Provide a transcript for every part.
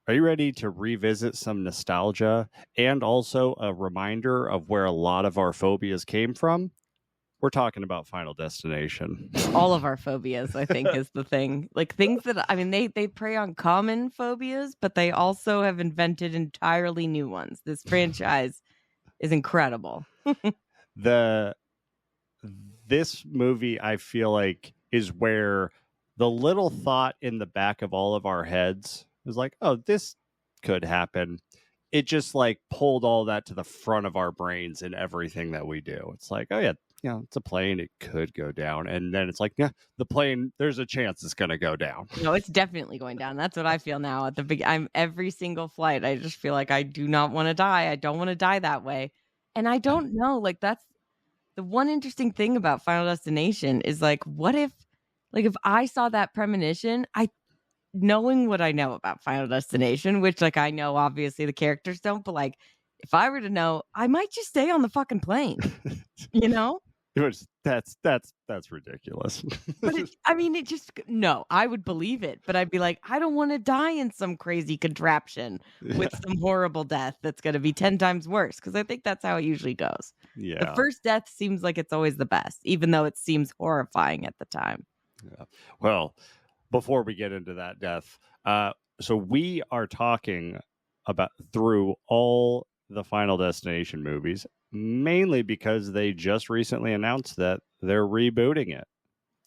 Are you ready to revisit some nostalgia and also a reminder of where a lot of our phobias came from? We're talking about Final Destination. All of our phobias, I think, is the thing. Like things that, I mean, they prey on common phobias, but they also have invented entirely new ones. This franchise is incredible. This movie, I feel like, is where the little thought in the back of all of our heads is like, oh, this could happen. It just like pulled all that to the front of our brains in everything that we do. It's like, oh yeah, it's a plane. It could go down. And then it's like, yeah, the plane, there's a chance it's going to go down. No, it's definitely going down. That's what I feel now at the big. I'm every single flight. I just feel like I do not want to die. I don't want to die that way. And I don't know, like that's the one interesting thing about Final Destination is like, what if I saw that premonition, knowing what I know about Final Destination, which like I know obviously the characters don't, but like if I were to know, I might just stay on the fucking plane, you know? That's ridiculous. But I would believe it, but I'd be like, I don't want to die in some crazy contraption with some horrible death that's going to be 10 times worse, because I think that's how it usually goes. Yeah. The first death seems like it's always the best, even though it seems horrifying at the time. Yeah. Well, before we get into that death, so we are talking about through all the Final Destination movies, mainly because they just recently announced that they're rebooting it.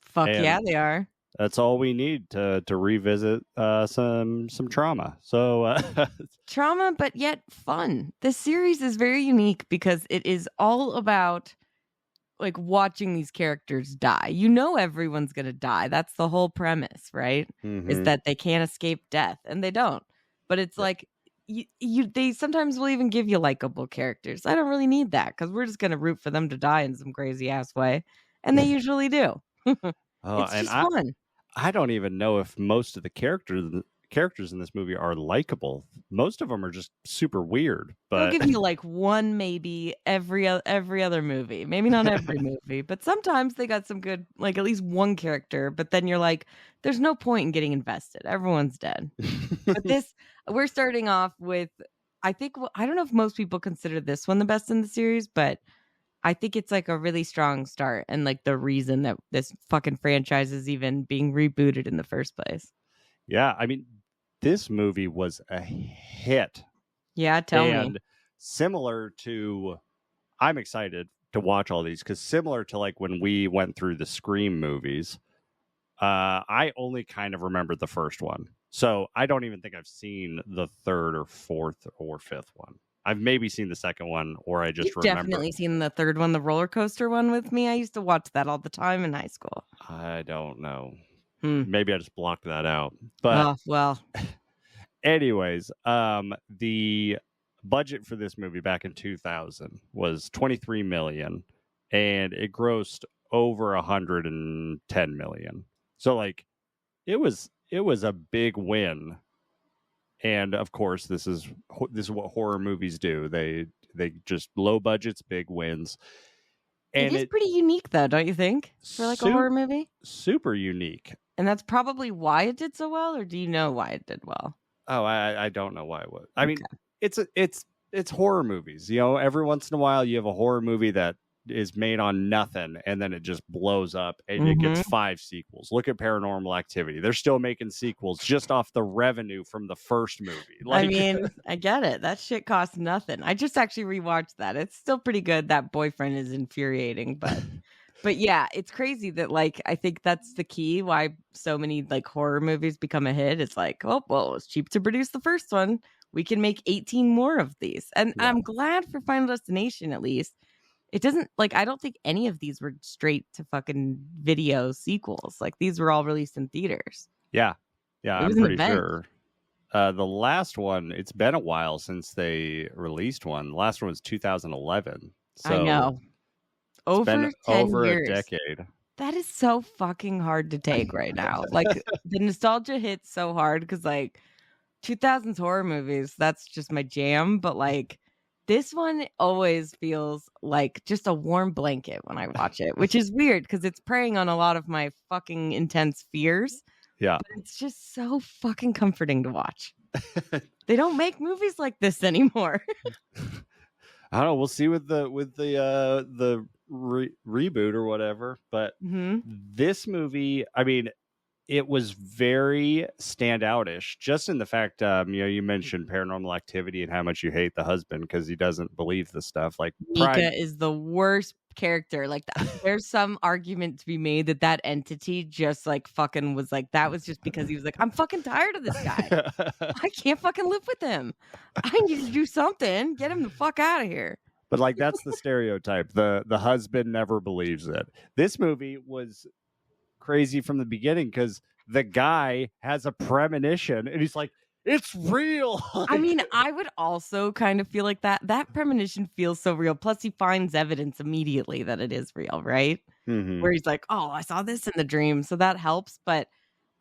Fuck and yeah, they are. That's all we need to revisit some trauma. So trauma, but yet fun. This series is very unique because it is all about like watching these characters die. You know everyone's gonna die. That's the whole premise, right? Mm-hmm. Is that they can't escape death, and they don't. But it's like they sometimes will even give you likable characters. I don't really need that because we're just gonna root for them to die in some crazy ass way, and they usually do. It's just fun. I don't even know if most of the characters in this movie are likable. Most of them are just super weird. But I'll give you like one, maybe every other movie. Maybe not every movie, but sometimes they got some good, like at least one character. But then you're like, there's no point in getting invested. Everyone's dead. But we're starting off with, I don't know if most people consider this one the best in the series, but I think it's like a really strong start and like the reason that this fucking franchise is even being rebooted in the first place. Yeah, I mean, this movie was a hit. Yeah, tell me. And similar to, I'm excited to watch all these because similar to like when we went through the Scream movies, I only kind of remember the first one. So I don't even think I've seen the third or fourth or fifth one. I've maybe seen the second one, or I just remember. Definitely seen the third one, the roller coaster one with me. I used to watch that all the time in high school. I don't know. Maybe I just blocked that out. But oh, well. Anyways, the budget for this movie back in 2000 was $23 million, and it grossed over $110 million. So like, it was a big win. And of course, this is what horror movies do. They just low budgets, big wins. And it is pretty unique, though, don't you think? For like a horror movie, super unique. And that's probably why it did so well. Or do you know why it did well? Oh, I don't know why it would. I mean, it's horror movies. You know, every once in a while you have a horror movie that is made on nothing and then it just blows up and it gets 5 sequels. Look at Paranormal Activity. They're still making sequels just off the revenue from the first movie. Like, I mean, I get it. That shit costs nothing. I just actually rewatched that. It's still pretty good. That boyfriend is infuriating, but yeah, it's crazy that like I think that's the key why so many like horror movies become a hit. It's like, oh well, it's cheap to produce the first one. We can make 18 more of these. And I'm glad for Final Destination at least. It doesn't like I don't think any of these were straight to fucking video sequels. Like these were all released in theaters. Yeah, I'm pretty sure. The last one, it's been a while since they released one. The last one was 2011. So I know. Over years. A decade. That is so fucking hard to take right now. Like the nostalgia hits so hard because like 2000s horror movies, that's just my jam. But like this one always feels like just a warm blanket when I watch it, which is weird because it's preying on a lot of my fucking intense fears. Yeah. But it's just so fucking comforting to watch. They don't make movies like this anymore. I don't know. We'll see with the reboot or whatever. But this movie, I mean, it was very standoutish, just in the fact, you mentioned Paranormal Activity and how much you hate the husband because he doesn't believe the stuff. Like Mika is the worst character. Like there's some argument to be made that entity just like fucking was like, that was just because he was like, I'm fucking tired of this guy. I can't fucking live with him. I need to do something. Get him the fuck out of here. But like that's the stereotype. The husband never believes it. This movie was crazy from the beginning because the guy has a premonition and he's like, it's real. I mean, I would also kind of feel like that premonition feels so real. Plus he finds evidence immediately that it is real, right? Where he's like, oh, I saw this in the dream, so that helps. But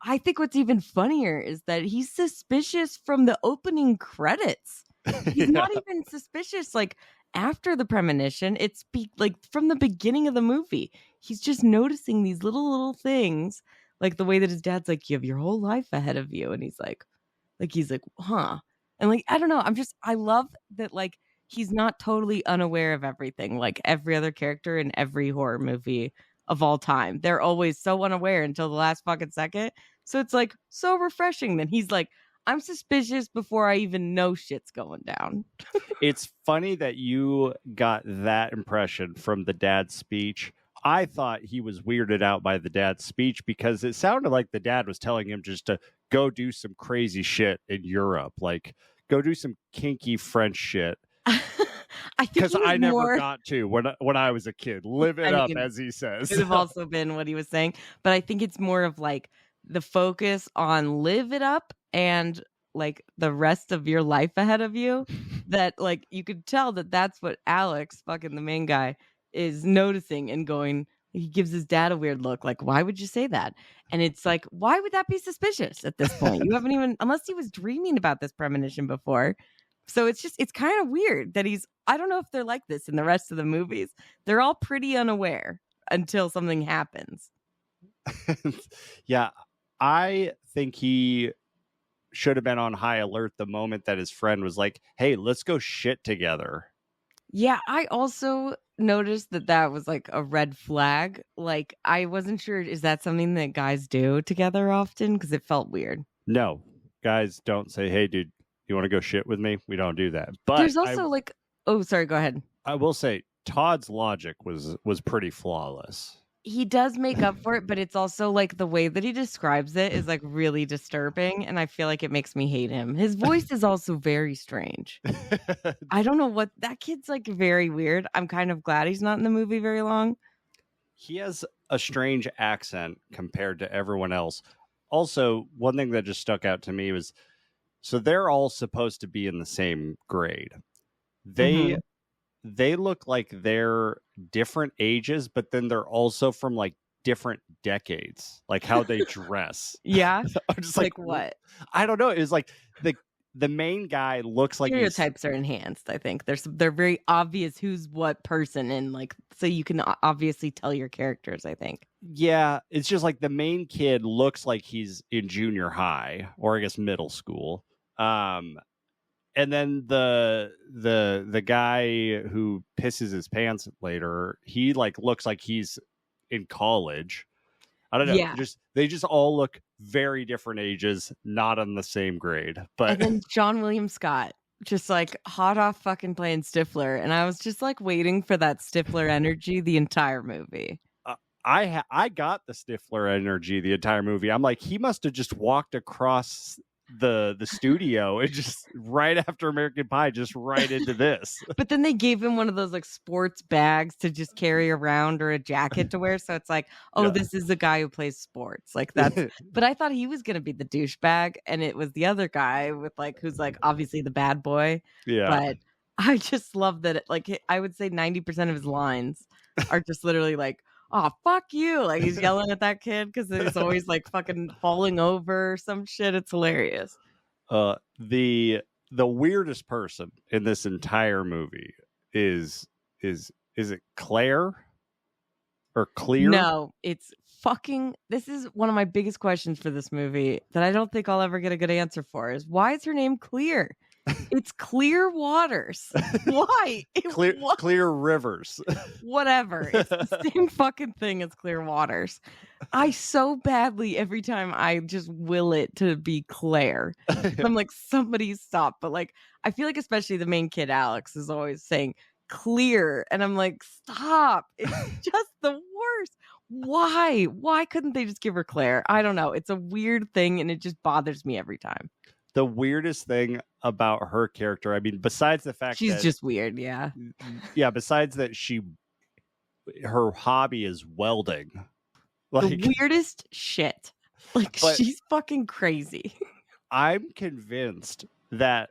I think what's even funnier is that he's suspicious from the opening credits. He's not even suspicious like after the premonition. It's like from the beginning of the movie. He's just noticing these little things, like the way that his dad's like, you have your whole life ahead of you. And he's like, huh. And like, I don't know. I love that like he's not totally unaware of everything, like every other character in every horror movie of all time. They're always so unaware until the last fucking second. So it's like so refreshing that he's like, I'm suspicious before I even know shit's going down. It's funny that you got that impression from the dad's speech. I thought he was weirded out by the dad's speech because it sounded like the dad was telling him just to go do some crazy shit in Europe, like go do some kinky French shit. Because I never got to when I was a kid. Live it up, as he says. Could have also been what he was saying, but I think it's more of like the focus on live it up and like the rest of your life ahead of you. That like you could tell that that's what Alex, fucking the main guy, is noticing and going. He gives his dad a weird look, like, why would you say that? And it's like, why would that be suspicious at this point? You haven't even, unless he was dreaming about this premonition before. So it's kind of weird that I don't know if they're like this in the rest of the movies. They're all pretty unaware until something happens. Yeah, I think he should have been on high alert the moment that his friend was like, hey, let's go shit together. Yeah, I also noticed that was like a red flag. Like, I wasn't sure, is that something that guys do together often? Because it felt weird. No, guys don't say, hey, dude, you want to go shit with me? We don't do that. But there's also oh, sorry, go ahead. I will say Todd's logic was pretty flawless. He does make up for it, but it's also like the way that he describes it is like really disturbing, and I feel like it makes me hate him. His voice is also very strange. I don't know what that kid's like, very weird. I'm kind of glad he's not in the movie very long. He has a strange accent compared to everyone else. Also, one thing that just stuck out to me was, so they're all supposed to be in the same grade. They look like they're different ages, but then they're also from like different decades, like how they dress. Yeah. I'm just like what? I don't know. It was like the main guy looks like stereotypes are enhanced. I think they're very obvious who's what person, and like so you can obviously tell your characters. I think. Yeah, it's just like the main kid looks like he's in junior high or I guess middle school. And then the guy who pisses his pants later, he like looks like he's in college. I don't know. Yeah. They just all look very different ages, not on the same grade. But and then John William Scott, just like hot off fucking playing Stifler, and I was just like waiting for that Stifler energy the entire movie. I got the Stifler energy the entire movie. I'm like, he must have just walked across the studio and just right after American Pie, just right into this. But then they gave him one of those like sports bags to just carry around or a jacket to wear. So it's like, oh, yeah. This is the guy who plays sports. Like that's, but I thought he was going to be the douchebag, and it was the other guy with like, who's like obviously the bad boy. Yeah. But I just love that. Like, I would say 90% of his lines are just literally like, oh, fuck you. Like he's yelling at that kid because he's always like fucking falling over or some shit. It's hilarious. The weirdest person in this entire movie is it Claire? or Clear? No, it's fucking. This is one of my biggest questions for this movie that I don't think I'll ever get a good answer for. Is why is her name Clear? It's Clear Waters. Why? Clear Rivers. Whatever. It's the same fucking thing as Clear Waters. I so badly every time I just will it to be Claire. I'm like, somebody stop. But like, I feel like especially the main kid, Alex, is always saying Clear. And I'm like, stop. It's just the worst. Why? Why couldn't they just give her Claire? I don't know. It's a weird thing and it just bothers me every time. The weirdest thing about her character, I mean, besides the fact she's just weird, yeah. Yeah, besides that her hobby is welding. Like, the weirdest shit. Like, she's fucking crazy. I'm convinced that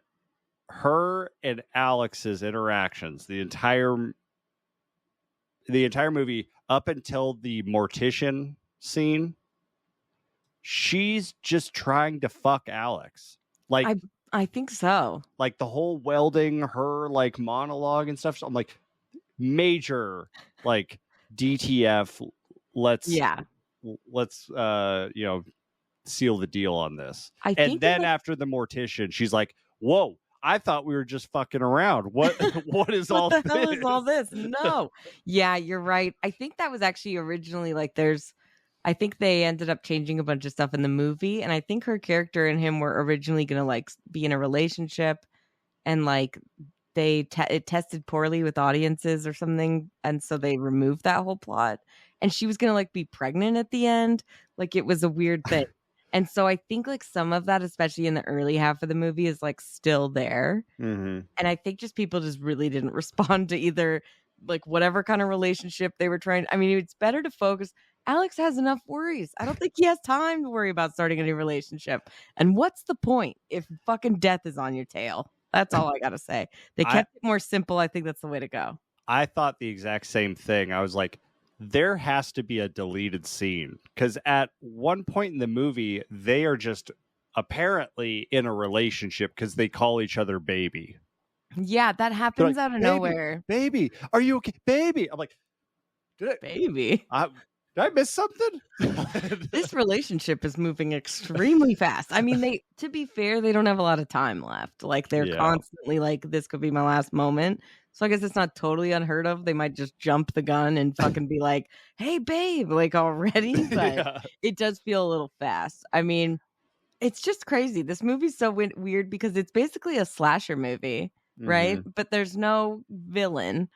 her and Alex's interactions, the entire movie up until the mortician scene, she's just trying to fuck Alex. Like, I think so. Like the whole welding, her like monologue and stuff. So I'm like, major like DTF. Let's seal the deal on this. And then after the mortician, she's like, whoa, I thought we were just fucking around. What is all this? What the hell is all this? No. Yeah, you're right. I think that was actually originally like I think they ended up changing a bunch of stuff in the movie. And I think her character and him were originally going to like be in a relationship. And like it tested poorly with audiences or something. And so they removed that whole plot. And she was going to like be pregnant at the end. Like it was a weird thing. And so I think like some of that, especially in the early half of the movie, is like still there. Mm-hmm. And I think just people just really didn't respond to either like whatever kind of relationship they were trying. I mean, it's better to focus. Alex has enough worries. I don't think he has time to worry about starting a new relationship. And what's the point if fucking death is on your tail? That's all I got to say. They kept it more simple. I think that's the way to go. I thought the exact same thing. I was like, there has to be a deleted scene because at one point in the movie, they are just apparently in a relationship because they call each other baby. Yeah, that happens like, out of nowhere. Baby, are you okay? Baby. I'm like, baby. Did I miss something? This relationship is moving extremely fast. I mean, to be fair, they don't have a lot of time left. Like they're constantly like, this could be my last moment. So I guess it's not totally unheard of. They might just jump the gun and fucking be like, hey, babe, like already. But it does feel a little fast. I mean, it's just crazy. This movie's so weird because it's basically a slasher movie, right? Mm-hmm. But there's no villain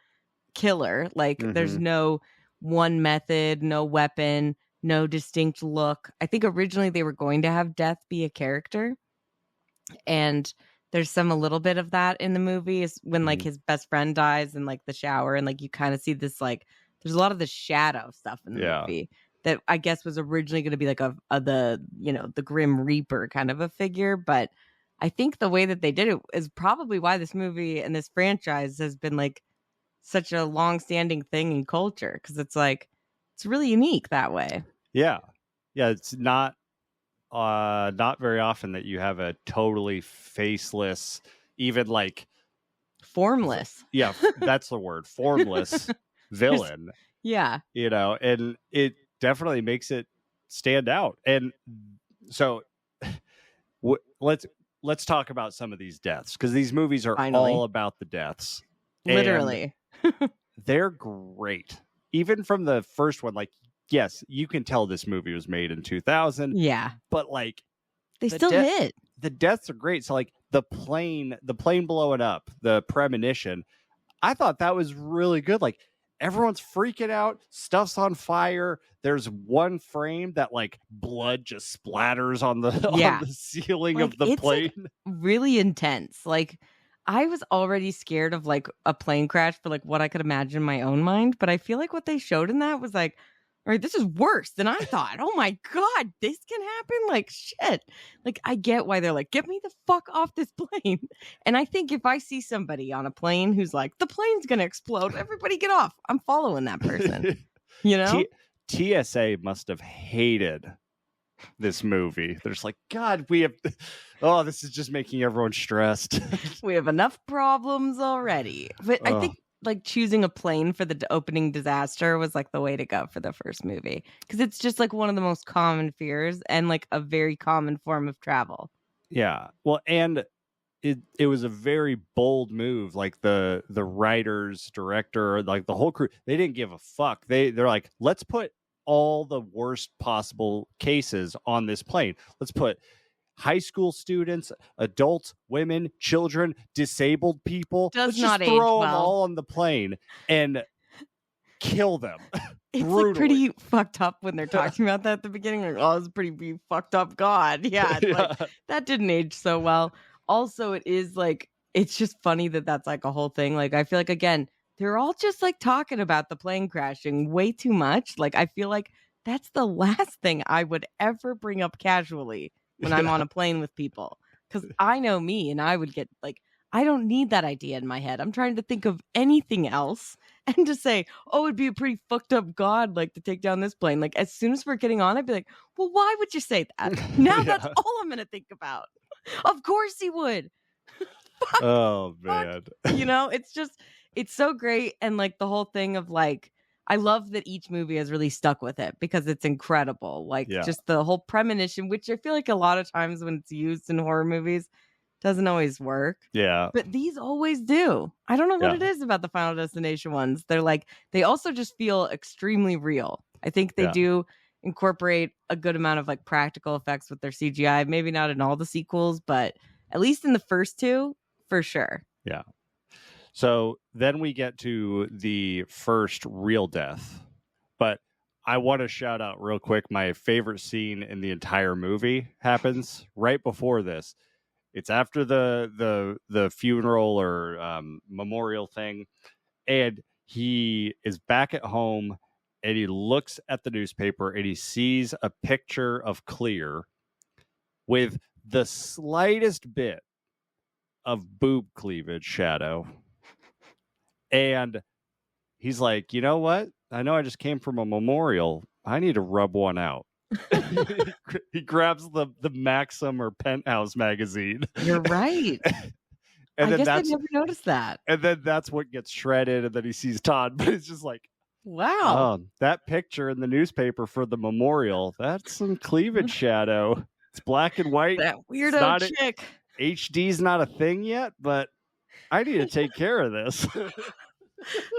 killer. Like there's no one method, no weapon, no distinct look. I think originally they were going to have death be a character. And there's a little bit of that in the movie is when like his best friend dies in like the shower and like you kind of see this like there's a lot of the shadow stuff in the movie that I guess was originally going to be like the Grim Reaper kind of a figure, but I think the way that they did it is probably why this movie and this franchise has been like such a long-standing thing in culture because it's like it's really unique that way. Yeah, it's not very often that you have a totally faceless, even like formless. Yeah, that's the word, formless villain. Yeah, and it definitely makes it stand out. And so let's talk about some of these deaths because these movies are all about the deaths. Literally. They're great. Even from the first one, like, yes, you can tell this movie was made in 2000. Yeah. But like they still hit. The deaths are great. So like the plane blowing up, the premonition, I thought that was really good. Like everyone's freaking out, stuff's on fire. There's one frame that like blood just splatters on the ceiling like, of the plane. Like, really intense. Like I was already scared of like a plane crash for like what I could imagine in my own mind. But I feel like what they showed in that was like, all right, this is worse than I thought. Oh my God, this can happen? Like shit. Like I get why they're like, get me the fuck off this plane. And I think if I see somebody on a plane who's like, the plane's going to explode, everybody get off. I'm following that person. TSA must have hated this movie. They're just like, God, this is just making everyone stressed. We have enough problems already. But I think like choosing a plane for the opening disaster was like the way to go for the first movie, because it's just like one of the most common fears and like a very common form of travel. Yeah. Well, and it was a very bold move. Like the writers, director, like the whole crew, they didn't give a fuck. They're like, let's put all the worst possible cases on this plane. Let's put high school students, adults, women, children, disabled people. Let's just throw them all on the plane and kill them. It's like pretty fucked up when they're talking about that at the beginning. Like, oh, it's pretty fucked up. God, yeah, like that didn't age so well. Also, it is like, it's just funny that that's like a whole thing. Like, I feel like, again, they're all just like talking about the plane crashing way too much. Like, I feel like that's the last thing I would ever bring up casually when I'm on a plane with people. Because I know me, and I would get like, I don't need that idea in my head. I'm trying to think of anything else. And to say, oh, it'd be a pretty fucked up God, like, to take down this plane. Like, as soon as we're getting on, I'd be like, well, why would you say that? Now that's all I'm going to think about. Of course he would. Fuck, oh, man. You know, it's just, it's so great. And like the whole thing of like, I love that each movie has really stuck with it because it's incredible. Like just the whole premonition, which I feel like a lot of times when it's used in horror movies, doesn't always work. Yeah. But these always do. I don't know what it is about the Final Destination ones. They're like, they also just feel extremely real. I think they do incorporate a good amount of like practical effects with their CGI. Maybe not in all the sequels, but at least in the first two, for sure. Yeah. So then we get to the first real death. But I want to shout out real quick, my favorite scene in the entire movie happens right before this. It's after the funeral or memorial thing, and he is back at home, and he looks at the newspaper, and he sees a picture of Clear with the slightest bit of boob cleavage shadow, and he's like, you know what? I know I just came from a memorial. I need to rub one out. He grabs the Maxim or Penthouse magazine. You're right. And I guess I never noticed that. And then that's what gets shredded, and then he sees Todd. But it's just like, wow, that picture in the newspaper for the memorial, that's some cleavage shadow. It's black and white. That weirdo chick. HD's not a thing yet, but I need to take care of this.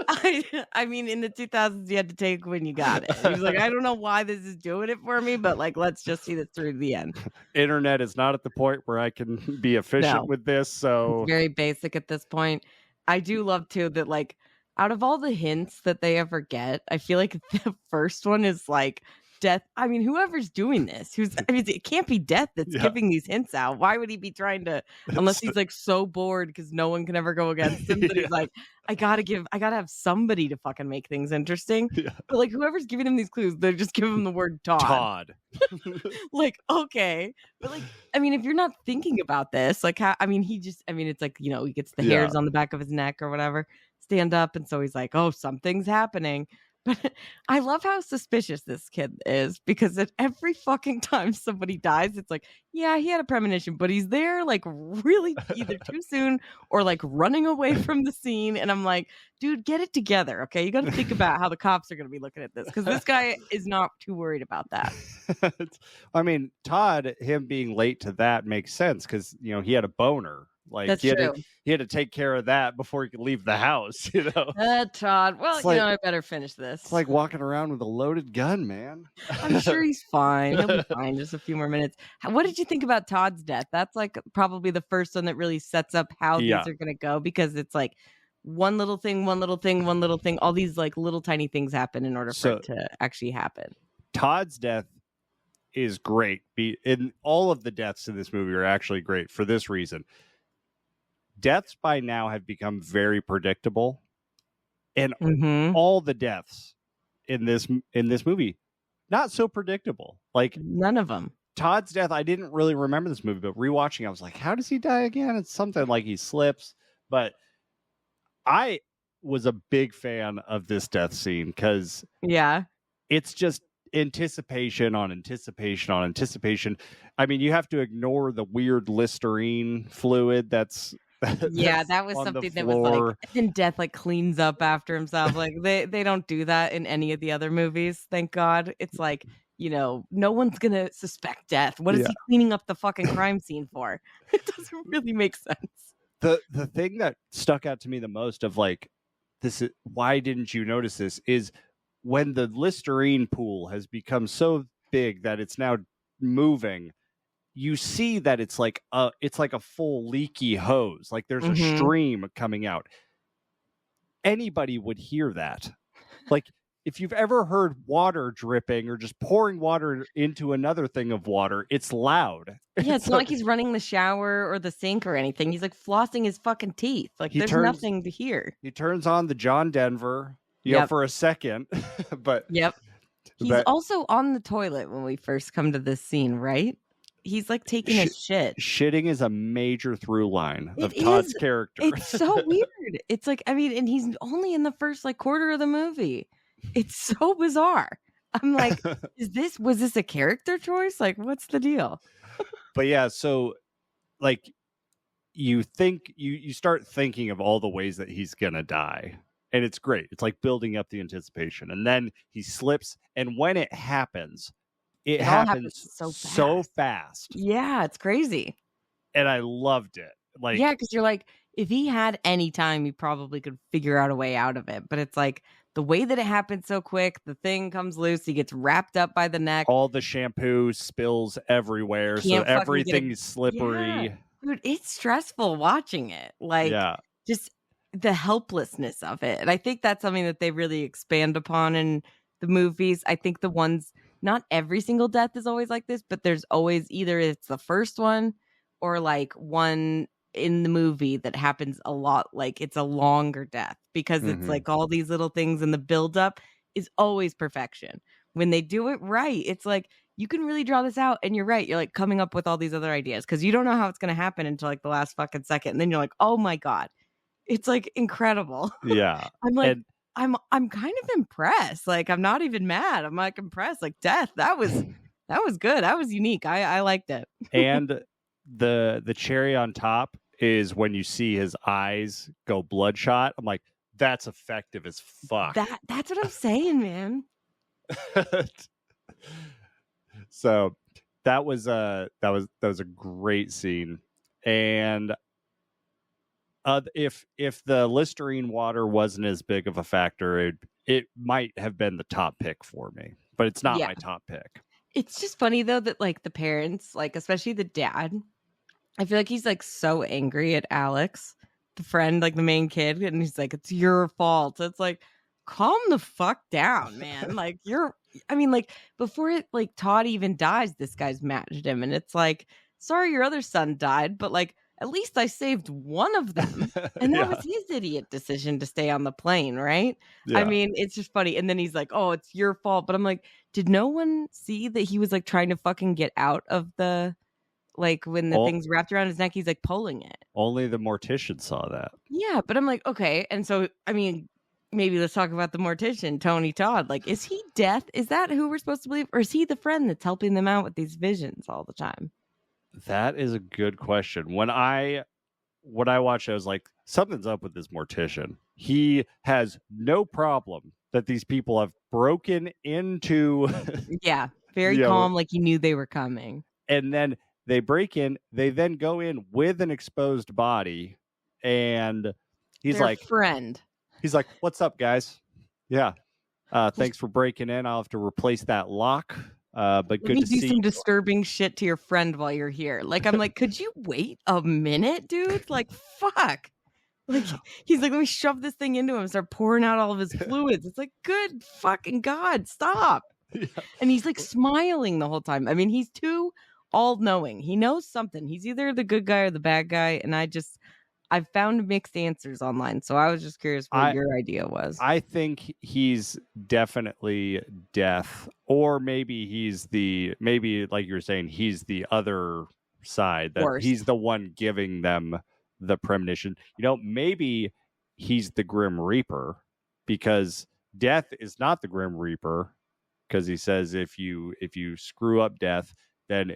I mean, in the 2000s, you had to take when you got it. He was like, I don't know why this is doing it for me, but like, let's just see this through to the end. Internet is not at the point where I can be efficient with this. So it's very basic at this point. I do love too that like out of all the hints that they ever get, I feel like the first one is like death. I mean, whoever's doing this, it can't be Death that's giving these hints out. Why would he be trying to, unless he's like so bored because no one can ever go against him that he's like, I gotta have somebody to fucking make things interesting. But like whoever's giving him these clues, they're just giving him the word Todd. Like, okay. But like, I mean, if you're not thinking about this, like how, it's like, you know, he gets the hairs on the back of his neck or whatever, stand up. And so he's like, oh, something's happening. But I love how suspicious this kid is, because at every fucking time somebody dies, it's like, yeah, he had a premonition, but he's there like really either too soon or like running away from the scene. And I'm like, dude, get it together. Okay. You got to think about how the cops are going to be looking at this, because this guy is not too worried about that. I mean, Todd, him being late to that makes sense because, you know, he had a boner. Like that's he true. Had to take care of that before he could leave the house, you know. Todd. Well, you know, I better finish this. It's like walking around with a loaded gun, man. I'm sure he's fine. He'll be fine. Just a few more minutes. What did you think about Todd's death? That's like probably the first one that really sets up how these are going to go, because it's like one little thing, one little thing, one little thing. All these like little tiny things happen in order for it to actually happen. Todd's death is great. And all of the deaths in this movie are actually great for this reason. Deaths by now have become very predictable, and all the deaths in this movie not so predictable. Like none of them. Todd's death, I didn't really remember this movie, but rewatching, I was like, how does he die again? It's something like he slips. But I was a big fan of this death scene because it's just anticipation on anticipation on anticipation. I mean, you have to ignore the weird Listerine fluid that's Yeah, that was on the something that was like, floor. and then Death like cleans up after himself. Like they don't do that in any of the other movies, thank God. It's like, no one's gonna suspect Death. What is Yeah. he cleaning up the fucking crime scene for? It doesn't really make sense. The thing that stuck out to me the most of like this is, why didn't you notice this, is when the Listerine pool has become so big that it's now moving, you see that it's like a full leaky hose, like there's a stream coming out. Anybody would hear that. Like if you've ever heard water dripping or just pouring water into another thing of water, it's loud. Yeah, it's not like he's running the shower or the sink or anything. He's like flossing his fucking teeth. Like there's nothing to hear. He turns on the John Denver, you know, for a second, but he's also on the toilet when we first come to this scene, right? He's like taking a shit. Shitting is a major through line of Todd's character. It's so weird. It's like, I mean, and he's only in the first like quarter of the movie. It's so bizarre. I'm like, was this a character choice? Like, what's the deal? But yeah, so like you think you start thinking of all the ways that he's gonna die. And it's great. It's like building up the anticipation. And then he slips, and when it happens, it happens so fast. Yeah, it's crazy. And I loved it. Like, yeah, because you're like, if he had any time, he probably could figure out a way out of it. But it's like the way that it happens so quick, the thing comes loose, he gets wrapped up by the neck. All the shampoo spills everywhere, so everything is slippery. Yeah. Dude, it's stressful watching it. Like, just the helplessness of it. And I think that's something that they really expand upon in the movies. I think the ones, not every single death is always like this, but there's always either it's the first one or like one in the movie that happens a lot. Like it's a longer death because it's like all these little things, and the buildup is always perfection. When they do it right, it's like you can really draw this out, and you're right. You're like coming up with all these other ideas because you don't know how it's going to happen until like the last fucking second. And then you're like, oh my God, it's like incredible. Yeah. I'm like, I'm kind of impressed. Like, I'm not even mad. I'm like impressed. Like Death, that was good. That was unique. I liked it. And the cherry on top is when you see his eyes go bloodshot. I'm like, that's effective as fuck. That's what I'm saying, man. So that was a great scene. And if the Listerine water wasn't as big of a factor, it might have been the top pick for me, but it's not my top pick. It's just funny though that like the parents, like especially the dad, I feel like he's like so angry at Alex, the friend, like the main kid, and he's like, it's your fault. It's like, calm the fuck down, man. Like like before like Todd even dies, this guy's mad at him, and it's like, sorry your other son died, but like at least I saved one of them. And that was his idiot decision to stay on the plane, right? Yeah. I mean, it's just funny. And then he's like, oh, it's your fault. But I'm like, did no one see that he was like trying to fucking get out of the, like when the thing's wrapped around his neck, he's like pulling it. Only the mortician saw that. Yeah, but I'm like, okay. And so, I mean, maybe let's talk about the mortician, Tony Todd. Like, is he Death? Is that who we're supposed to believe? Or is he the friend that's helping them out with these visions all the time? That is a good question. When I watched, I was like, something's up with this mortician. He has no problem that these people have broken into. Yeah, very calm, like he knew they were coming. And then they break in. They then go in with an exposed body, and he's Their like, friend. He's like, "What's up, guys? Yeah, thanks for breaking in. I'll have to replace that lock." But good to see. Do some disturbing shit to your friend while you're here. Like, I'm like, could you wait a minute, dude? Like, fuck. Like, he's like, let me shove this thing into him and start pouring out all of his fluids. It's like, good fucking God, stop. Yeah. And he's like smiling the whole time. I mean, he's too all-knowing. He knows something. He's either the good guy or the bad guy. And I've found mixed answers online, so I was just curious what your idea was. I think he's definitely Death, or maybe maybe like you were saying, he's the other side, that he's the one giving them the premonition. You know, maybe he's the Grim Reaper, because Death is not the Grim Reaper, because he says if you screw up Death, then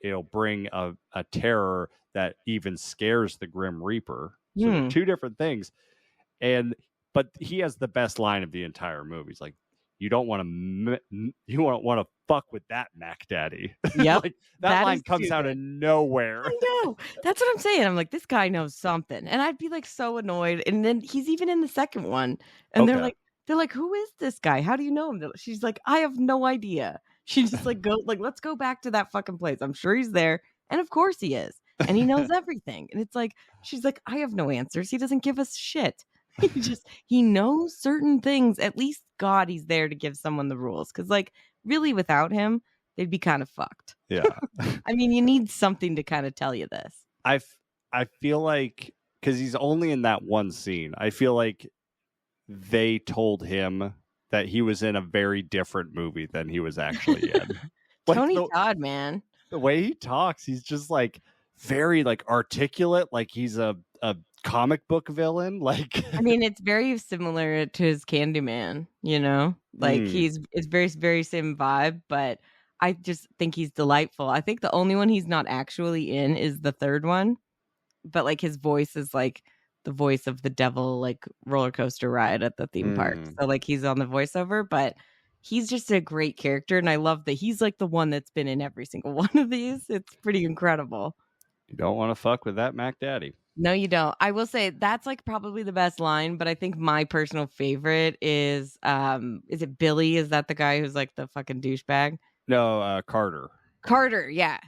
it'll bring a terror that even scares the Grim Reaper. So they're two different things. But he has the best line of the entire movie. He's like, you don't want to fuck with that Mac Daddy. Yep. Like that line comes out of nowhere. I know. That's what I'm saying. I'm like, this guy knows something. And I'd be like so annoyed. And then he's even in the second one. And they're like, who is this guy? How do you know him? She's like, I have no idea. She's just like, let's go back to that fucking place. I'm sure he's there. And of course he is. And he knows everything. And it's like, she's like, I have no answers. He doesn't give us shit. He knows certain things. At least God, he's there to give someone the rules. Because like really without him, they'd be kind of fucked. Yeah. I mean, you need something to kind of tell you this. I feel like because he's only in that one scene, I feel like they told him that he was in a very different movie than he was actually in. Like Tony Todd, man. The way he talks, he's just like very like articulate, like he's a comic book villain. Like I mean, it's very similar to his Candyman, you know? Like it's very, very same vibe, but I just think he's delightful. I think the only one he's not actually in is the third one. But like his voice is like the voice of the devil, like roller coaster ride at the theme park. So like he's on the voiceover, but he's just a great character. And I love that he's like the one that's been in every single one of these. It's pretty incredible. You don't want to fuck with that Mac Daddy. No, you don't. I will say that's like probably the best line, but I think my personal favorite is it Billy? Is that the guy who's like the fucking douchebag? No, Carter. Carter, yeah.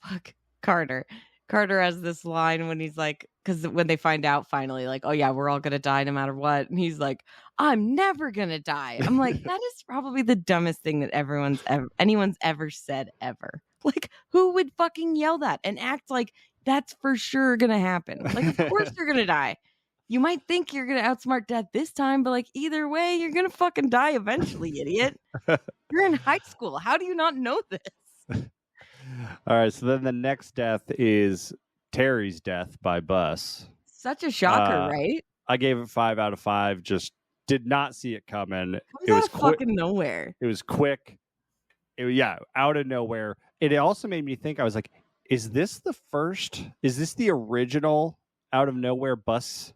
Fuck Carter. Carter has this line when he's like, because when they find out finally, like, oh yeah, we're all gonna die no matter what, and he's like, I'm never gonna die. I'm like, that is probably the dumbest thing that anyone's ever said ever. Like, who would fucking yell that and act like that's for sure gonna happen? Like, of course you're gonna die. You might think you're gonna outsmart death this time, but like either way, you're gonna fucking die eventually, idiot. You're in high school. How do you not know this? All right, so then the next death is Terry's death by bus. Such a shocker, right? I gave it 5 out of 5. Just did not see it coming. It was fucking nowhere. It was quick. Out of nowhere. It also made me think. I was like, is this the original out of nowhere bus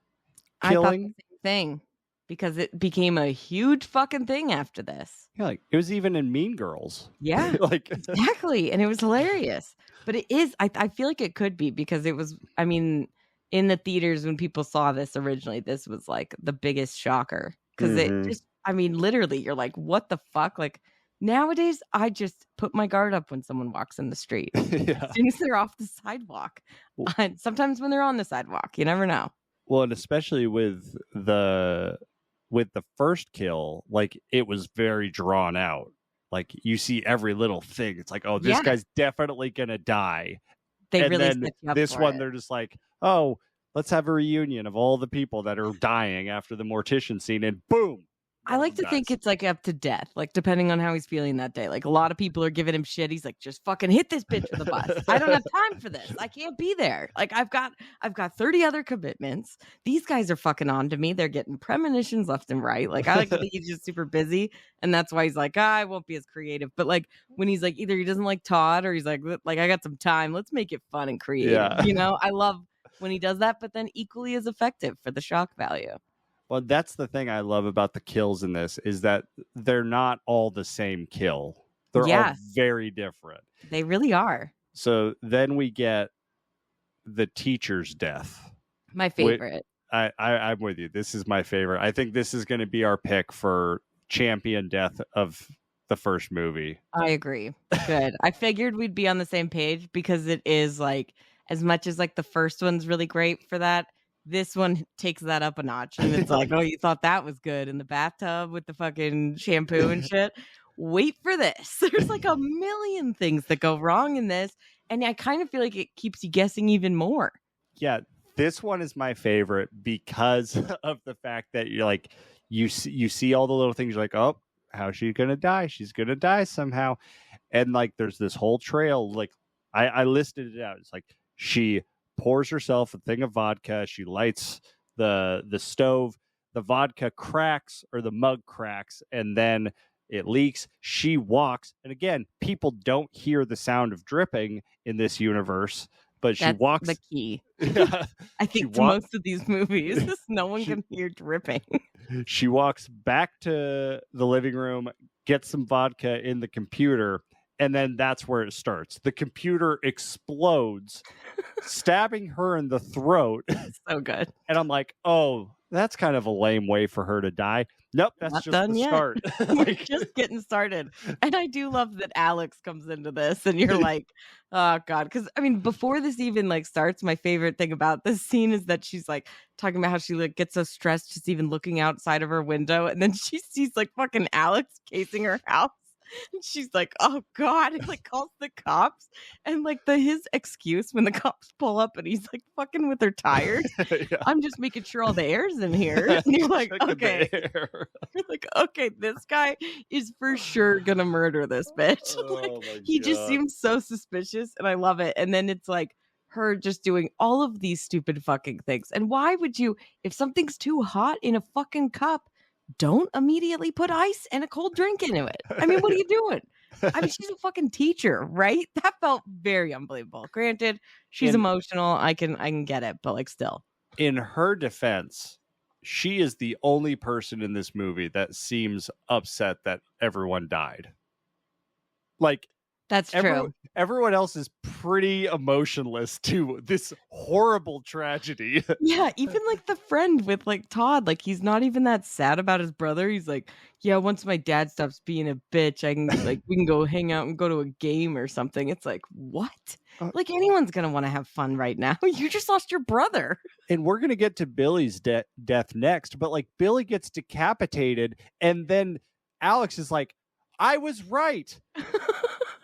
killing? I thought the same thing because it became a huge fucking thing after this. Yeah, like it was even in Mean Girls. Yeah, like exactly, and it was hilarious. But it is. I feel like it could be because it was. I mean, in the theaters when people saw this originally, this was like the biggest shocker because it just. I mean, literally, you're like, what the fuck? Like nowadays, I just put my guard up when someone walks in the street. Yeah. As soon as they're off the sidewalk, and sometimes when they're on the sidewalk, you never know. Well, and especially with the first kill, like it was very drawn out. Like you see every little thing. It's like, oh, this guy's definitely gonna die. They and really then this one, they're just like, oh, let's have a reunion of all the people that are dying after the mortician scene, and boom. I like to think it's like up to death, like depending on how he's feeling that day. Like a lot of people are giving him shit. He's like, just fucking hit this bitch with the bus. I don't have time for this. I can't be there. Like I've got 30 other commitments. These guys are fucking on to me. They're getting premonitions left and right. Like I like to think he's just super busy. And that's why he's like, I won't be as creative. But like when he's like, either he doesn't like Todd or he's like I got some time. Let's make it fun and creative. Yeah. You know, I love when he does that, but then equally as effective for the shock value. Well, that's the thing I love about the kills in this is that they're not all the same kill. They're all very different. They really are. So then we get the teacher's death. My favorite. I'm with you. This is my favorite. I think this is going to be our pick for champion death of the first movie. I agree. Good. I figured we'd be on the same page because it is like, as much as like the first one's really great for that, this one takes that up a notch. And it's like, oh, you thought that was good in the bathtub with the fucking shampoo and shit. Wait for this. There's like a million things that go wrong in this. And I kind of feel like it keeps you guessing even more. Yeah, this one is my favorite because of the fact that you're like, you see all the little things. You're like, oh, how's she going to die? She's going to die somehow. And like, there's this whole trail. Like I listed it out. It's like she pours herself a thing of vodka. She lights the stove. The vodka cracks or the mug cracks, and then It leaks. She walks. And again, people don't hear the sound of dripping in this universe, but she That's walks. the key. Yeah, I think to most of these movies, no one can hear dripping. She walks back to the living room, gets some vodka in the computer, and then that's where it starts. The computer explodes, stabbing her in the throat. So good. And I'm like, oh, that's kind of a lame way for her to die. Nope, that's Not just done the yet. start. We're just getting started. And I do love that Alex comes into this and you're like, oh God. Because I mean, before this even like starts, my favorite thing about this scene is that she's like talking about how she like gets so stressed just even looking outside of her window. And then she sees like fucking Alex casing her house. And she's like, oh God, and like calls the cops. And like his excuse when the cops pull up and he's like fucking with her tires. Yeah. I'm just making sure all the air's in here. And you're like, okay. You're like, okay, this guy is for sure gonna murder this bitch. He just seems so suspicious and I love it. And then it's like her just doing all of these stupid fucking things. And why would you, if something's too hot in a fucking cup, don't immediately put ice and a cold drink into it. I mean, what are you doing? I mean, she's a fucking teacher, right? That felt very unbelievable. Granted, she's emotional. I can get it, but like still. In her defense, she is the only person in this movie that seems upset that everyone died. Like, that's true. Everyone else is pretty emotionless to this horrible tragedy. Yeah, even like the friend with like Todd, like he's not even that sad about his brother. He's like, yeah, once my dad stops being a bitch, I can like we can go hang out and go to a game or something. It's like, what? Like anyone's gonna want to have fun right now. You just lost your brother. And we're gonna get to Billy's death next, but like Billy gets decapitated, and then Alex is like, I was right.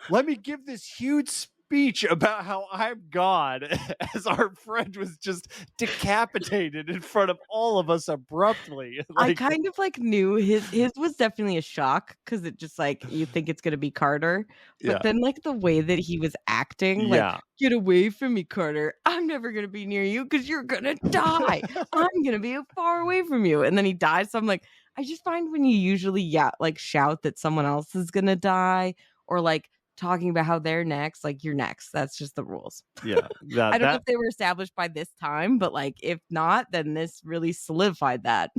Let me give this huge speech about how I'm God as our friend was just decapitated in front of all of us abruptly. I kind of like knew his was definitely a shock because it just like you think it's going to be Carter. But then like the way that he was acting, like, get away from me, Carter. I'm never going to be near you because you're going to die. I'm going to be far away from you. And then he dies. So I'm like, I just find when you usually like shout that someone else is going to die or like talking about how they're next, like you're next. That's just the rules. Yeah. I don't know if they were established by this time, but like if not, then this really solidified that.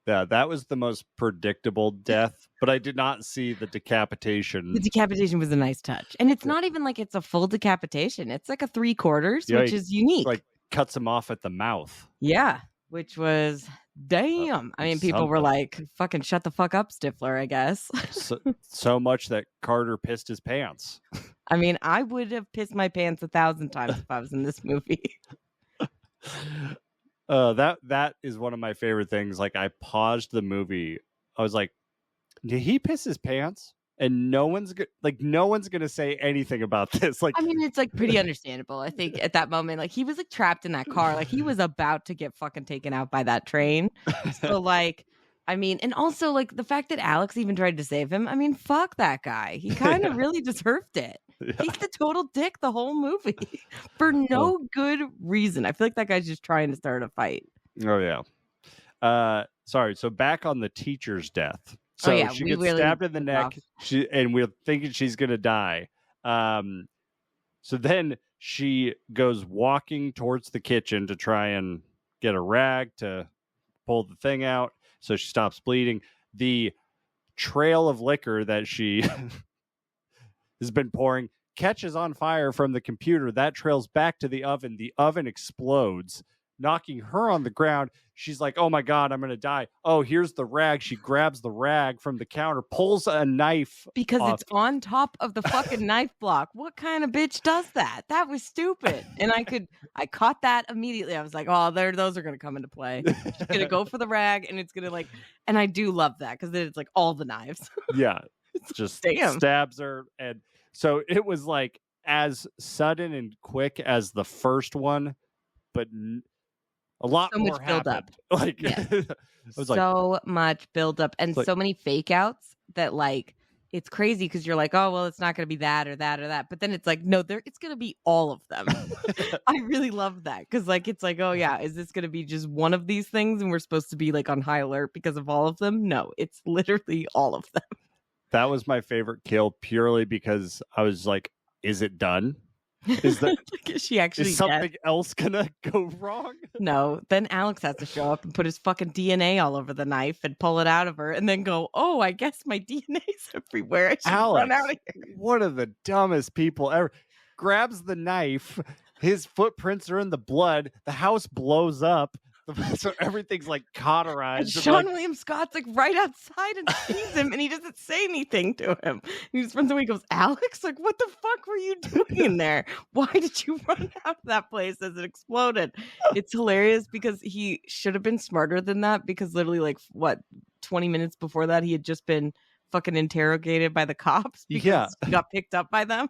Yeah, that was the most predictable death, but I did not see the decapitation. The decapitation was a nice touch. And it's not even like it's a full decapitation. It's like a 3/4, which is unique. Like cuts him off at the mouth. Yeah, which was damn. I mean, people were like, fucking shut the fuck up, Stifler, I guess. so much that Carter pissed his pants. I mean, I would have pissed my pants 1,000 times if I was in this movie. That is one of my favorite things. Like, I paused the movie. I was like, did he piss his pants? And no one's gonna say anything about this. Like, I mean, it's like pretty understandable. I think at that moment, like he was like trapped in that car, like he was about to get fucking taken out by that train. So like, I mean, and also like the fact that Alex even tried to save him. I mean, fuck that guy. He kind of really deserved it. Yeah. He's the total dick the whole movie for no good reason. I feel like that guy's just trying to start a fight. Oh yeah. Sorry. So back on the teacher's death. So she gets stabbed in the neck, and we're thinking she's going to die. So then she goes walking towards the kitchen to try and get a rag to pull the thing out. So she stops bleeding. The trail of liquor that she has been pouring catches on fire from the computer. That trails back to the oven. The oven explodes, knocking her on the ground. She's like, oh my God, I'm going to die. Oh, here's the rag. She grabs the rag from the counter, pulls a knife. Because it's on top of the fucking knife block. What kind of bitch does that? That was stupid. And I caught that immediately. I was like, oh, those are going to come into play. She's going to go for the rag and it's going to like, and I do love that because it's like all the knives. Yeah. It's just stabs her. And so it was like as sudden and quick as the first one, but a lot so more much build up. Like, so much build up and so many fake outs that like it's crazy because you're like, oh well, it's not going to be that or that or that, but then it's like, no, it's going to be all of them. I really love that because like it's like, oh yeah, is this going to be just one of these things and we're supposed to be like on high alert because of all of them? No, it's literally all of them. That was my favorite kill purely because I was like, is it done? Is she actually is something else gonna go wrong? No. Then Alex has to show up and put his fucking DNA all over the knife and pull it out of her and then go, oh, I guess my DNA's everywhere. I should run out of here. One of the dumbest people ever. Grabs the knife. His footprints are in the blood. The house blows up. So everything's like cauterized. And Sean William Scott's like right outside and sees him and he doesn't say anything to him. He just runs away and goes, Alex, like, what the fuck were you doing in there? Why did you run out of that place as it exploded? It's hilarious because he should have been smarter than that because literally like 20 minutes before that he had just been fucking interrogated by the cops because he got picked up by them.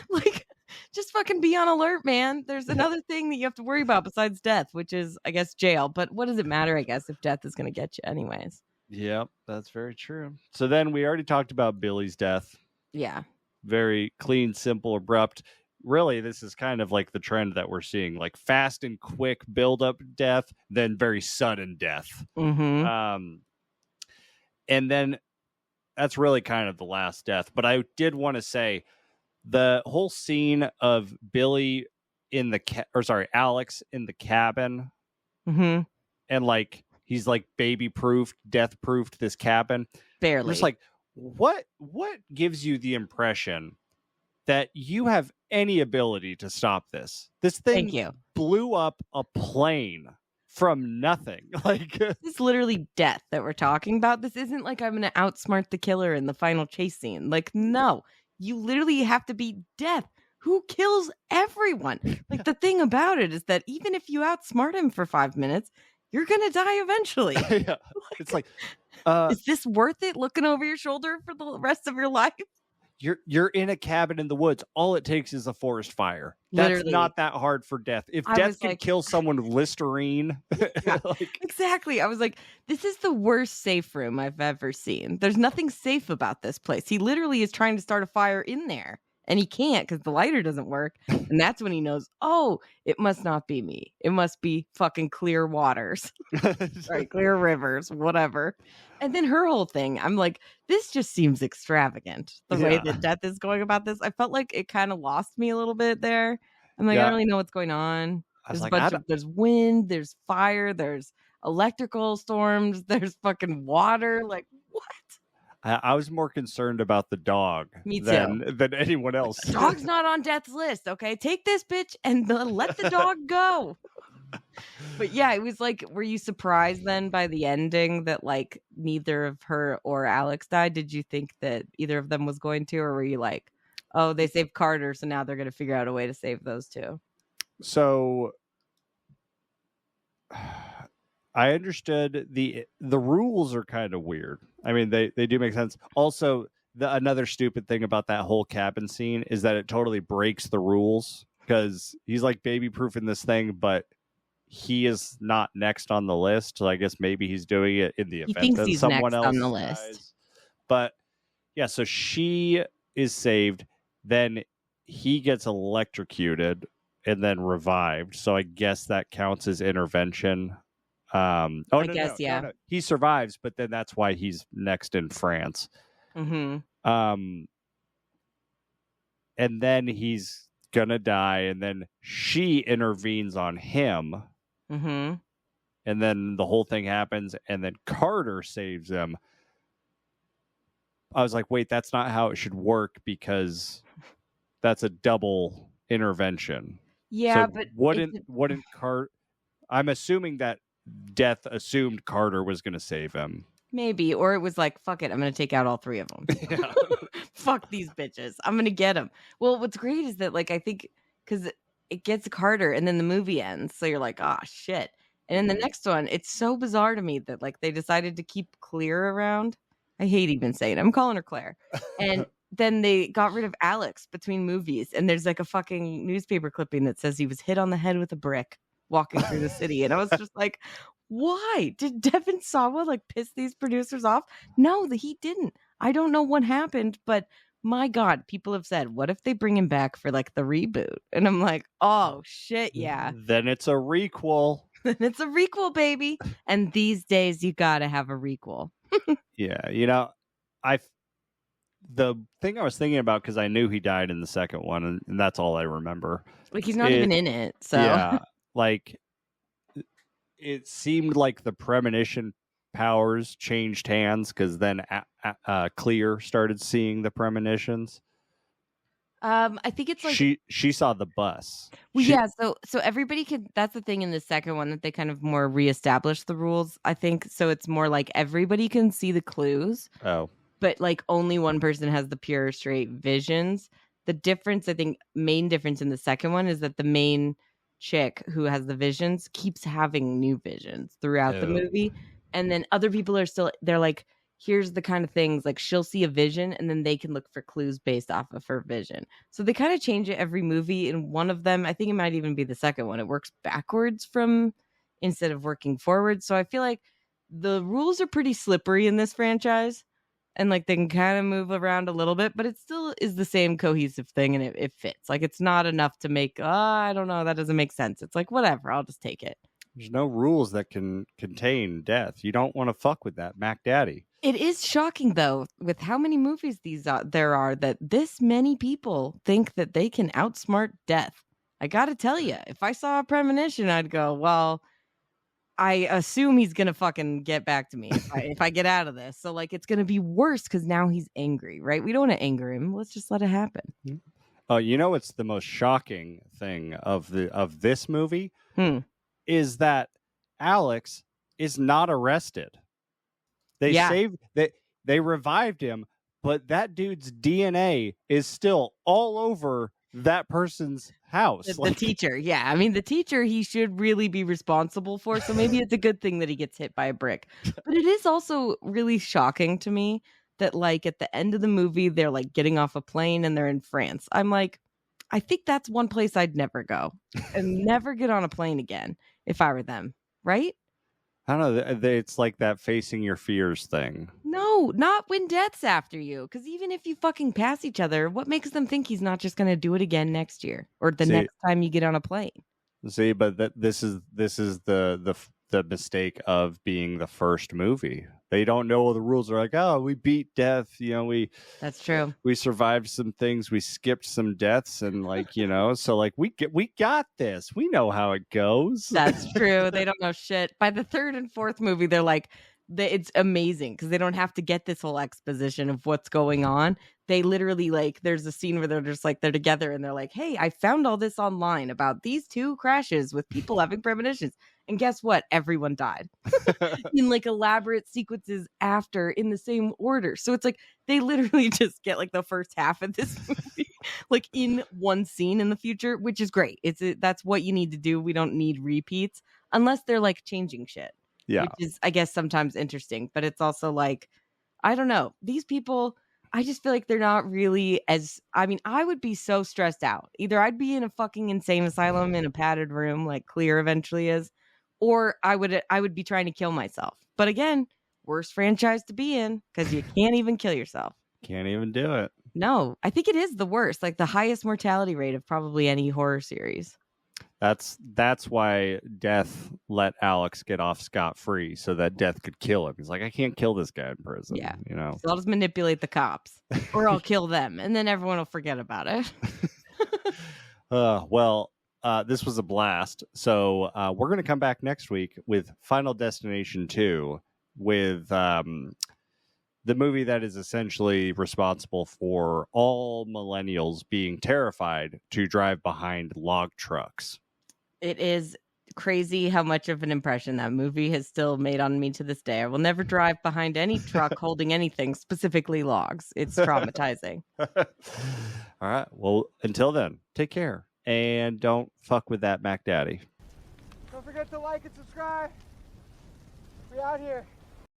Like, just fucking be on alert, man. There's another thing that you have to worry about besides death, which is, I guess, jail. But what does it matter, I guess, if death is going to get you anyways? Yep, that's very true. So then we already talked about Billy's death. Yeah. Very clean, simple, abrupt. Really, this is kind of like the trend that we're seeing, like fast and quick build-up death, then very sudden death. Mm-hmm. And then that's really kind of the last death. But I did want to say, the whole scene of Billy in the Alex in the cabin, and like he's like baby proofed, death proofed this cabin. Barely. Just like what gives you the impression that you have any ability to stop this? This thing blew up a plane from nothing. Like this is literally death that we're talking about. This isn't like I'm gonna outsmart the killer in the final chase scene. Like, no. You literally have to beat death, who kills everyone. Like, the thing about it is that even if you outsmart him for 5 minutes, you're going to die eventually. It's like, is this worth it looking over your shoulder for the rest of your life? You're in a cabin in the woods. All it takes is a forest fire. Literally. That's not that hard for death. If death can kill someone with Listerine. Exactly. I was like, this is the worst safe room I've ever seen. There's nothing safe about this place. He literally is trying to start a fire in there. And he can't because the lighter doesn't work. And that's when he knows, oh, it must not be me. It must be fucking clear waters. Right, clear rivers, whatever. And then her whole thing, I'm like, this just seems extravagant. The way that death is going about this. I felt like it kind of lost me a little bit there. I'm like, I don't really know what's going on. There's wind, there's fire, there's electrical storms, there's fucking water. Like, what? I was more concerned about the dog than anyone else. The dog's not on death's list, okay? Take this bitch and let the dog go. But yeah, it was like, were you surprised then by the ending that like neither of her or Alex died? Did you think that either of them was going to, or were you like, oh, they saved Carter, so now they're going to figure out a way to save those two? So I understood the rules are kind of weird. I mean, they do make sense. Also, another stupid thing about that whole cabin scene is that it totally breaks the rules because he's like baby proofing this thing, but he is not next on the list. So I guess maybe he's doing it in the event that someone else on the list. Dies. But yeah, so she is saved. Then he gets electrocuted and then revived. So I guess that counts as intervention. No. He survives, but then that's why he's next in France. Mm-hmm. And then he's gonna die, and then she intervenes on him. Mm-hmm. And then the whole thing happens, and then Carter saves him. I was like, wait, that's not how it should work because that's a double intervention. Yeah, so but wouldn't Carter? I'm assuming that death assumed Carter was going to save him. Maybe, or it was like, fuck it, I'm going to take out all three of them. Fuck these bitches. I'm going to get them. Well, what's great is that, like, I think, because it gets Carter and then the movie ends. So you're like, oh, shit. And in the next one, it's so bizarre to me that, like, they decided to keep Claire around. I hate even saying it. I'm calling her Claire. And then they got rid of Alex between movies. And there's, like, a fucking newspaper clipping that says he was hit on the head with a brick walking through the city. And I was just like, why did Devon Sawa like piss these producers off? No, he didn't. I don't know what happened, but my God, people have said, what if they bring him back for like the reboot? And I'm like, oh shit, yeah. Then it's a requel. Then it's a requel, baby. And these days you gotta have a requel. Yeah, you know, the thing I was thinking about, because I knew he died in the second one, and that's all I remember. Like, he's not even in it. So yeah, like it seemed like the premonition powers changed hands, because then Clear started seeing the premonitions. I think it's like she saw the bus. Well, yeah, so everybody can. That's the thing in the second one, that they kind of more reestablish the rules, I think. So it's more like everybody can see the clues, Oh, but like only one person has the pure straight visions. The difference, I think, main difference in the second one is that the main chick who has the visions keeps having new visions throughout the movie, and then other people are still, they're like, here's the kind of things, like she'll see a vision and then they can look for clues based off of her vision. So they kind of change it every movie. In one of them, I think it might even be the second one, it works backwards from instead of working forward. So I feel like the rules are pretty slippery in this franchise, and like they can kind of move around a little bit, but it still is the same cohesive thing, and it fits. Like it's not enough to make, I don't know, that doesn't make sense. It's like, whatever, I'll just take it. There's no rules that can contain death. You don't want to fuck with that, Mac Daddy. It is shocking, though, with how many movies there are, that this many people think that they can outsmart death. I got to tell you, if I saw a premonition, I'd go, well, I assume he's going to fucking get back to me if I get out of this. So, like, it's going to be worse because now he's angry, right? We don't want to anger him. Let's just let it happen. Oh, you know what's the most shocking thing of this movie? Is that Alex is not arrested. They revived him, but that dude's DNA is still all over that person's house. The teacher, yeah. I mean, the teacher, he should really be responsible for. So maybe it's a good thing that he gets hit by a brick. But it is also really shocking to me that, like, at the end of the movie, they're like getting off a plane and they're in France. I'm like, I think that's one place I'd never go and never get on a plane again if I were them, right? I don't know. It's like that facing your fears thing. No, not when death's after you. Because even if you fucking pass each other, what makes them think he's not just going to do it again next year or the next time you get on a plane? See, but this is the mistake of being the first movie. They don't know all the rules. They're like, oh, we beat death. That's true. We survived some things. We skipped some deaths, and so like we got this. We know how it goes. That's true. They don't know shit. By the third and fourth movie, they're like, it's amazing because they don't have to get this whole exposition of what's going on. They literally, like, there's a scene where they're just like, they're together and they're like, hey, I found all this online about these 2 crashes with people having premonitions. And guess what? Everyone died in like elaborate sequences after in the same order. So it's like they literally just get like the first half of this movie like in one scene in the future, which is great. That's what you need to do. We don't need repeats unless they're like changing shit. Yeah. Which is, I guess, sometimes interesting, but it's also like, I don't know. These people, I just feel like they're not really I would be so stressed out. Either I'd be in a fucking insane asylum in a padded room like Clear eventually is, or I would be trying to kill myself. But again, worst franchise to be in because you can't even kill yourself. Can't even do it. No, I think it is the worst, like the highest mortality rate of probably any horror series. That's why Death let Alex get off scot-free, so that Death could kill him. He's like, I can't kill this guy in prison. Yeah. So I'll just manipulate the cops or I'll kill them and then everyone will forget about it. This was a blast. So we're going to come back next week with Final Destination 2 with the movie that is essentially responsible for all millennials being terrified to drive behind log trucks. It is crazy how much of an impression that movie has still made on me to this day. I will never drive behind any truck holding anything, specifically logs. It's traumatizing. All right. Well, until then, take care. And don't fuck with that Mac Daddy. Don't forget to like and subscribe. We out here.